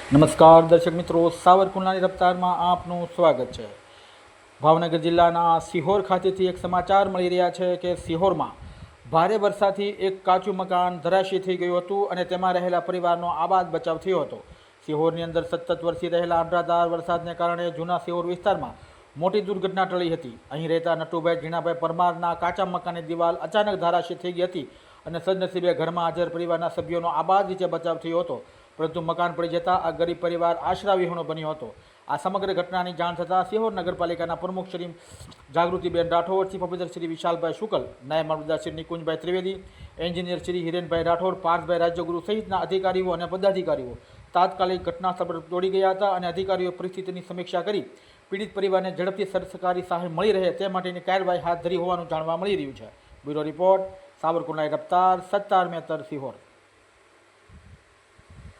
નમસ્કાર દર્શક મિત્રો, સાવરકુંડલાની રફતારમાં આપનું સ્વાગત છે। ભાવનગર જિલ્લાના સિહોર ખાતેથી એક સમાચાર મળી રહ્યા છે કે સિહોરમાં ભારે વરસાદથી એક કાચું મકાન ધરાશયી થઈ ગયું હતું અને તેમાં રહેલા પરિવારનો આબાદ બચાવ થયો હતો। સિહોરની અંદર સતત વરસી રહેલા અનરાધાર વરસાદને કારણે જૂના સિહોર વિસ્તારમાં મોટી દુર્ઘટના ટળી હતી। અહીં રહેતા નટુભાઈ ઝીણાભાઈ પરમારના કાચા મકાનની દિવાલ અચાનક ધરાશયી થઈ ગઈ હતી અને સદનસીબે ઘરમાં હાજર પરિવારના સભ્યોનો આબાદ રીતે બચાવ થયો હતો, પરંતુ મકાન પડી જતાં આ ગરીબ પરિવાર આશરા વિહોણો બન્યો હતો। આ સમગ્ર ઘટનાની જાણ થતાં સિહોર નગરપાલિકાના પ્રમુખ શ્રી જાગૃતિબેન રાઠોડ, ચીફ ઓફિસર શ્રી વિશાલભાઈ શુકલ, નાયબ મામલતદાર શ્રી નિકુંજભાઈ ત્રિવેદી, એન્જિનિયર શ્રી હિરેનભાઈ રાઠોડ, પાર્થભાઈ રાજ્યગુરુ સહિતના અધિકારીઓ અને પદાધિકારીઓ તાત્કાલિક ઘટનાસ્થળ પર દોડી ગયા હતા અને અધિકારીઓ પરિસ્થિતિની સમીક્ષા કરી પીડિત પરિવારને ઝડપથી સરકારી સહાય મળી રહે તે માટેની કાર્યવાહી હાથ ધરી હોવાનું જાણવા મળી રહ્યું છે। Bureau report, Savarkundla રફતાર, 17 Metar, Sihor.